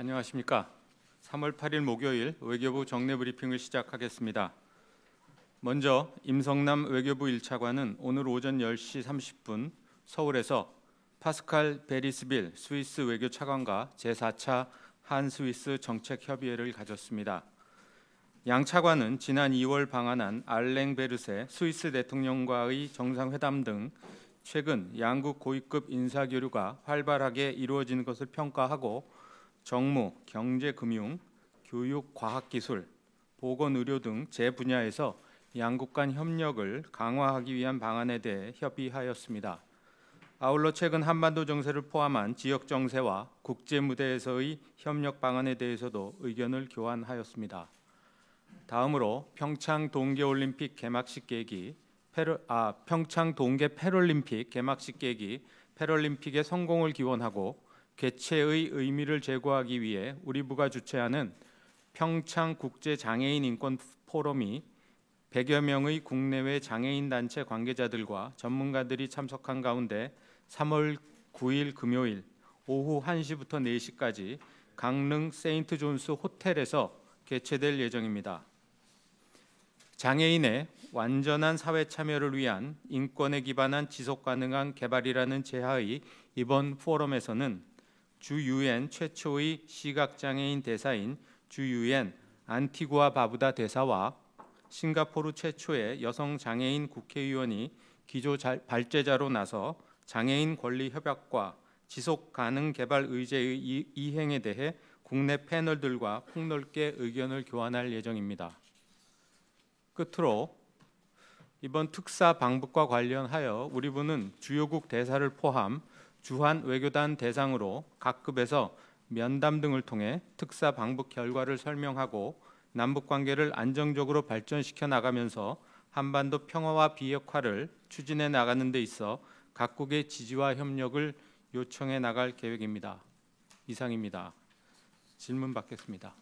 안녕하십니까. 3월 8일 목요일 외교부 정례 브리핑을 시작하겠습니다. 먼저 임성남 외교부 1차관은 오늘 오전 10시 30분 서울에서 파스칼 베리스빌 스위스 외교차관과 제4차 한스위스 정책협의회를 가졌습니다. 양 차관은 지난 2월 방한한 알랭 베르세 스위스 대통령과의 정상회담 등 최근 양국 고위급 인사교류가 활발하게 이루어지는 것을 평가하고 정무, 경제, 금융, 교육, 과학기술, 보건의료 등 제분야에서 양국 간 협력을 강화하기 위한 방안에 대해 협의하였습니다. 아울러 최근 한반도 정세를 포함한 지역 정세와 국제 무대에서의 협력 방안에 대해서도 의견을 교환하였습니다. 다음으로 평창 동계올림픽 개막식 계기, 평창 동계 패럴림픽 개막식 계기, 패럴림픽의 성공을 기원하고 개최의 의미를 제고하기 위해 우리 부가 주최하는 평창 국제 장애인 인권 포럼이 100여 명의 국내외 장애인 단체 관계자들과 전문가들이 참석한 가운데 3월 9일 금요일 오후 1시부터 4시까지 강릉 세인트 존스 호텔에서 개최될 예정입니다. 장애인의 완전한 사회 참여를 위한 인권에 기반한 지속 가능한 개발이라는 제하의 이번 포럼에서는 주 유엔 최초의 시각장애인 대사인 주 유엔 안티구아 바부다 대사와 싱가포르 최초의 여성 장애인 국회의원이 기조 발제자로 나서 장애인 권리 협약과 지속 가능 개발 의제의 이행에 대해 국내 패널들과 폭넓게 의견을 교환할 예정입니다. 끝으로 이번 특사 방북과 관련하여 우리 부는 주요국 대사를 포함 주한 외교단 대상으로 각 급에서 면담 등을 통해 특사 방북 결과를 설명하고 남북 관계를 안정적으로 발전시켜 나가면서 한반도 평화와 비핵화를 추진해 나가는 데 있어 각국의 지지와 협력을 요청해 나갈 계획입니다. 이상입니다. 질문 받겠습니다.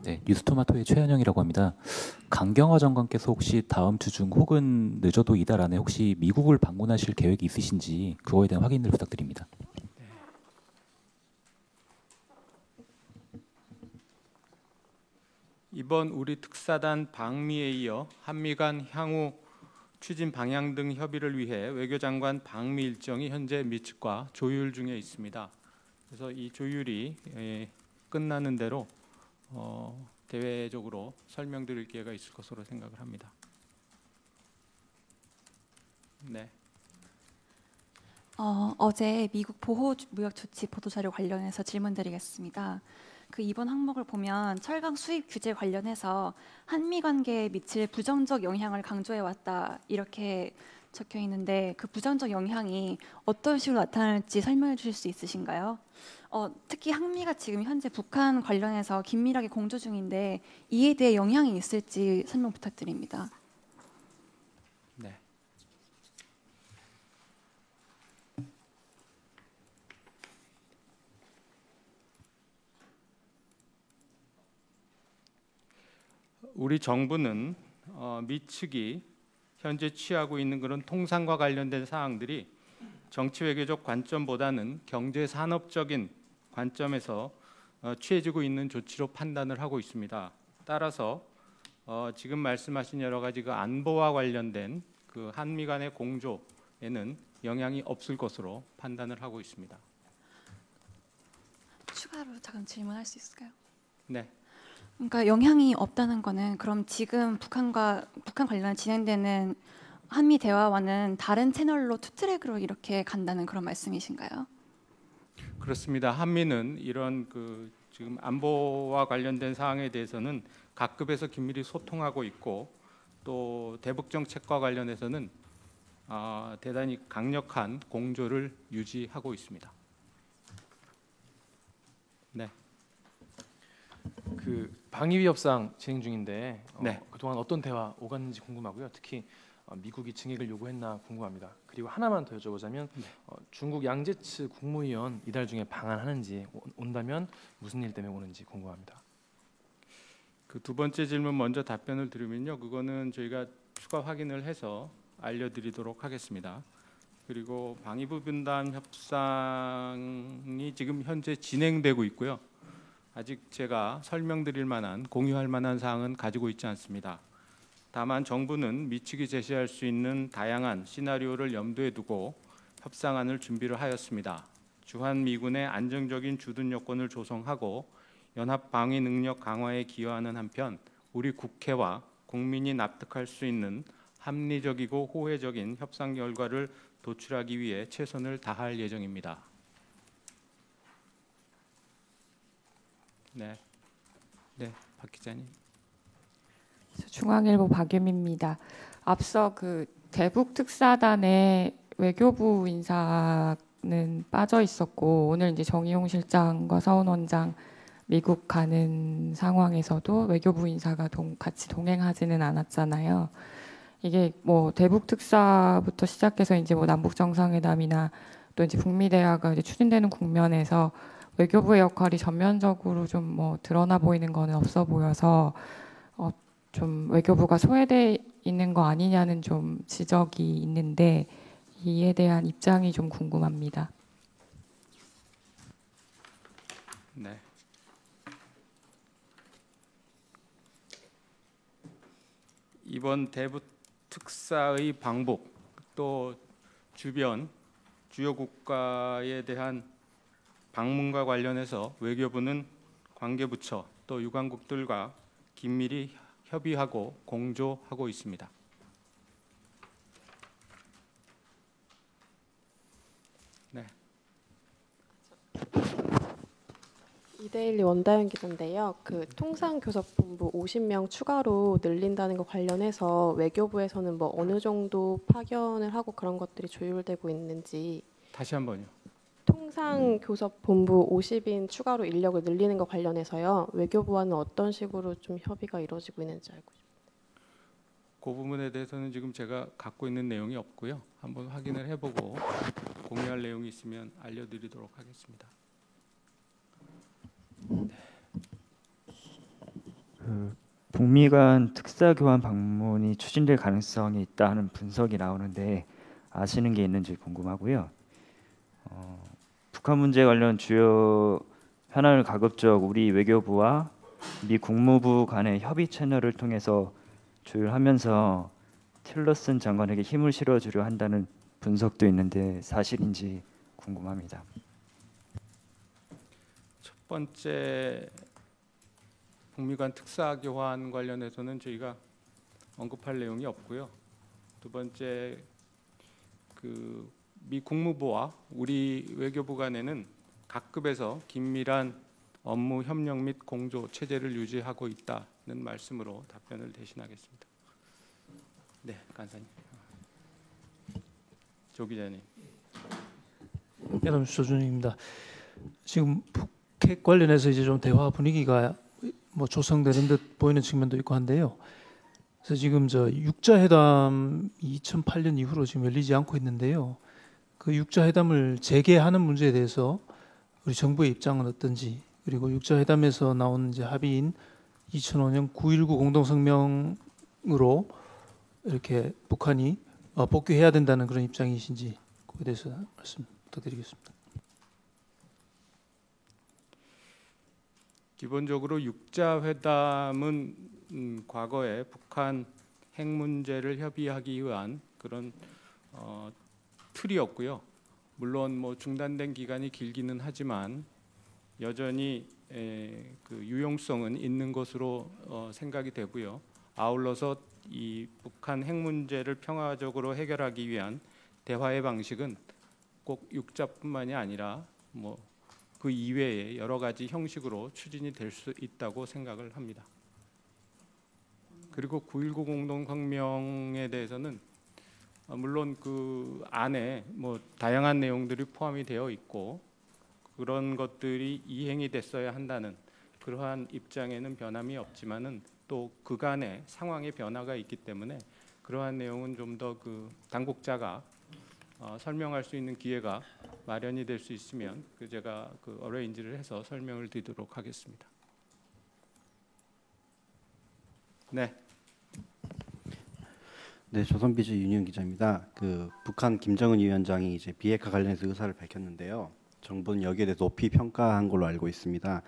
네, 뉴스토마토의 최현영이라고 합니다. 강경화 장관께서 혹시 다음 주 중 혹은 늦어도 이달 안에 혹시 미국을 방문하실 계획이 있으신지 그거에 대한 확인을 부탁드립니다. 이번 우리 특사단 방미에 이어 한미 간 향후 추진 방향 등 협의를 위해 외교장관 방미 일정이 현재 미측과 조율 중에 있습니다. 그래서 이 조율이 끝나는 대로 대외적으로 설명드릴 기회가 있을 것으로 생각을 합니다. 네. 어제 미국 보호무역조치 보도자료 관련해서 질문드리겠습니다. 이번 항목을 보면 철강 수입 규제 관련해서 한미 관계에 미칠 부정적 영향을 강조해왔다 이렇게 적혀 있는데 그 부정적 영향이 어떤 식으로 나타날지 설명해 주실 수 있으신가요? 특히 한미가 지금 현재 북한 관련해서 긴밀하게 공조 중인데 이에 대해 영향이 있을지 설명 부탁드립니다. 네. 우리 정부는 미 측이 현재 취하고 있는 그런 통상과 관련된 사항들이 정치 외교적 관점보다는 경제 산업적인 관점에서 취해지고 있는 조치로 판단을 하고 있습니다. 따라서 지금 말씀하신 여러 가지 그 안보와 관련된 그 한미 간의 공조에는 영향이 없을 것으로 판단을 하고 있습니다. 추가로 잠깐 질문할 수 있을까요? 네. 그러니까 영향이 없다는 거는 그럼 지금 북한 관련 진행되는 한미 대화와는 다른 채널로 투트랙으로 이렇게 간다는 그런 말씀이신가요? 그렇습니다. 한미는 이런 지금 안보와 관련된 사항에 대해서는 각 급에서 긴밀히 소통하고 있고 또 대북 정책과 관련해서는 대단히 강력한 공조를 유지하고 있습니다. 네. 방위비 협상 진행 중인데 네. 그동안 어떤 대화 오갔는지 궁금하고요. 특히 미국이 증액을 요구했나 궁금합니다. 그리고 하나만 더 여쭤보자면 중국 양제츠 국무위원 이달 중에 방한하는지 온다면 무슨 일 때문에 오는지 궁금합니다. 그 두 번째 질문 먼저 답변을 드리면요. 그거는 저희가 추가 확인을 해서 알려드리도록 하겠습니다. 그리고 방위부 분담 협상이 지금 현재 진행되고 있고요. 아직 제가 설명드릴 만한, 공유할 만한 사항은 가지고 있지 않습니다. 다만 정부는 미측이 제시할 수 있는 다양한 시나리오를 염두에 두고 협상안을 준비를 하였습니다. 주한미군의 안정적인 주둔 여건을 조성하고 연합 방위 능력 강화에 기여하는 한편 우리 국회와 국민이 납득할 수 있는 합리적이고 호혜적인 협상 결과를 도출하기 위해 최선을 다할 예정입니다. 네, 박 기자님. 중앙일보 박유미입니다. 앞서 그 대북 특사단의 외교부 인사는 빠져 있었고 오늘 이제 정의용 실장과 서훈 원장 미국 가는 상황에서도 외교부 인사가 같이 동행하지는 않았잖아요. 이게 뭐 대북 특사부터 시작해서 이제 뭐 남북 정상회담이나 또 이제 북미 대화가 이제 추진되는 국면에서 외교부의 역할이 전면적으로 좀 뭐 드러나 보이는 거는 없어 보여서 좀 외교부가 소외돼 있는 거 아니냐는 좀 지적이 있는데 이에 대한 입장이 좀 궁금합니다. 네. 이번 대북 특사의 방북 또 주변 주요 국가에 대한 방문과 관련해서 외교부는 관계부처 또 유관국들과 긴밀히 협의하고 공조하고 있습니다. 네. 이데일리 원다현 기자인데요. 그 통상교섭본부 50명 추가로 늘린다는 거 관련해서 외교부에서는 뭐 어느 정도 파견을 하고 그런 것들이 조율되고 있는지. 다시 한번요. 통상교섭본부 50인 추가로 인력을 늘리는 거 관련해서요. 외교부와는 어떤 식으로 좀 협의가 이루어지고 있는지 알고 싶습니다. 그 부분에 대해서는 지금 제가 갖고 있는 내용이 없고요. 한번 확인을 해보고 공유할 내용이 있으면 알려드리도록 하겠습니다. 북미 간 특사 교환 방문이 추진될 가능성이 있다는 분석이 나오는데 아시는 게 있는지 궁금하고요. 북한 문제 관련 주요 현안을 가급적 우리 외교부와 미 국무부 간의 협의 채널을 통해서 조율하면서 틸러슨 장관에게 힘을 실어주려 한다는 분석도 있는데 사실인지 궁금합니다. 첫 번째 북미 간 특사 교환 관련해서는 저희가 언급할 내용이 없고요. 두 번째 그 미 국무부와 우리 외교부 간에는 각급에서 긴밀한 업무 협력 및 공조 체제를 유지하고 있다는 말씀으로 답변을 대신하겠습니다. 네, 간사님. 조 기자님. 여러분 조준입니다. 지금 북핵 관련해서 이제 좀 대화 분위기가 뭐 조성되는 듯 보이는 측면도 있고 한데요. 그래서 지금 저 육자 회담 2008년 이후로 지금 열리지 않고 있는데요. 그 육자 회담을 재개하는 문제에 대해서 우리 정부의 입장은 어떤지, 그리고 육자 회담에서 나온 이제 합의인 2005년 9.19 공동성명으로 이렇게 북한이 복귀해야 된다는 그런 입장이신지 그에 대해서 말씀 부탁드리겠습니다. 기본적으로 육자 회담은 과거에 북한 핵 문제를 협의하기 위한 그런 틀이었고요. 물론 뭐 중단된 기간이 길기는 하지만 여전히 그 유용성은 있는 것으로 생각이 되고요. 아울러서 이 북한 핵 문제를 평화적으로 해결하기 위한 대화의 방식은 꼭 육자뿐만이 아니라 뭐 그 이외의 여러 가지 형식으로 추진이 될 수 있다고 생각을 합니다. 그리고 9.19 공동성명에 대해서는 물론 그 안에 뭐 다양한 내용들이 포함이 되어 있고 그런 것들이 이행이 됐어야 한다는 그러한 입장에는 변함이 없지만은 또 그간의 상황의 변화가 있기 때문에 그러한 내용은 좀 더 그 당국자가 설명할 수 있는 기회가 마련이 될 수 있으면 제가 그 어레인지를 해서 설명을 드리도록 하겠습니다. 네. 네, 조선비즈 윤희영 기자입니다. 북한 김정은 위원장이 이제 비핵화 관련해서 의사를 밝혔는데요. 정부는 여기에 대해서 높이 평가한 걸로 알고 있습니다.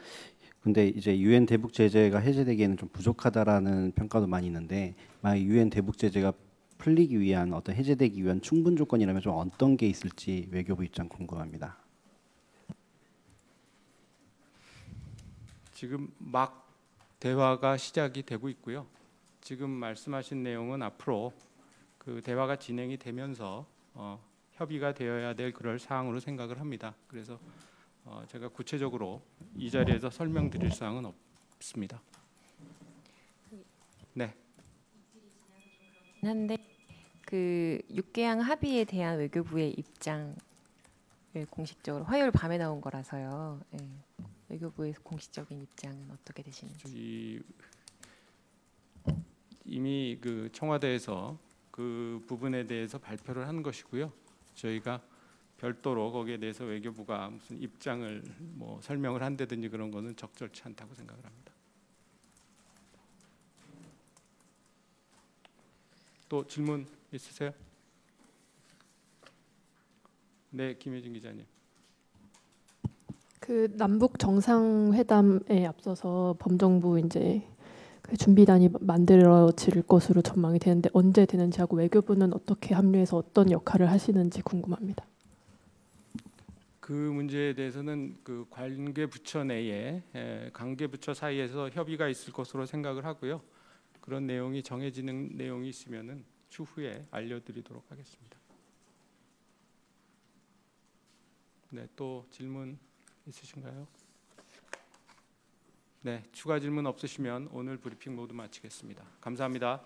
근데 이제 유엔 대북 제재가 해제되기에는 좀 부족하다라는 평가도 많이 있는데, 만약 유엔 대북 제재가 풀리기 위한 어떤 해제되기 위한 충분 조건이라면 좀 어떤 게 있을지 외교부 입장 궁금합니다. 지금 막 대화가 시작이 되고 있고요. 지금 말씀하신 내용은 앞으로 그 대화가 진행이 되면서 협의가 되어야 될 그럴 사항으로 생각을 합니다. 그래서 제가 구체적으로 이 자리에서 설명드릴 사항은 없습니다. 네. 한데 그 육개항 합의에 대한 외교부의 입장을 공식적으로 화요일 밤에 나온 거라서요. 예. 외교부의 공식적인 입장은 어떻게 되시는지? 이미 그 청와대에서 그 부분에 대해서 발표를 한 것이고요. 저희가 별도로 거기에 대해서 외교부가 무슨 입장을 뭐 설명을 한다든지 그런 거는 적절치 않다고 생각을 합니다. 또 질문 있으세요? 네, 김혜진 기자님. 그 남북 정상회담에 앞서서 범정부 이제 그 준비단이 만들어질 것으로 전망이 되는데 언제 되는지 하고 외교부는 어떻게 합류해서 어떤 역할을 하시는지 궁금합니다. 그 문제에 대해서는 그 관계 부처 내에 관계 부처 사이에서 협의가 있을 것으로 생각을 하고요. 그런 내용이 정해지는 내용이 있으면은 추후에 알려드리도록 하겠습니다. 네, 또 질문 있으신가요? 네, 추가 질문 없으시면 오늘 브리핑 모두 마치겠습니다. 감사합니다.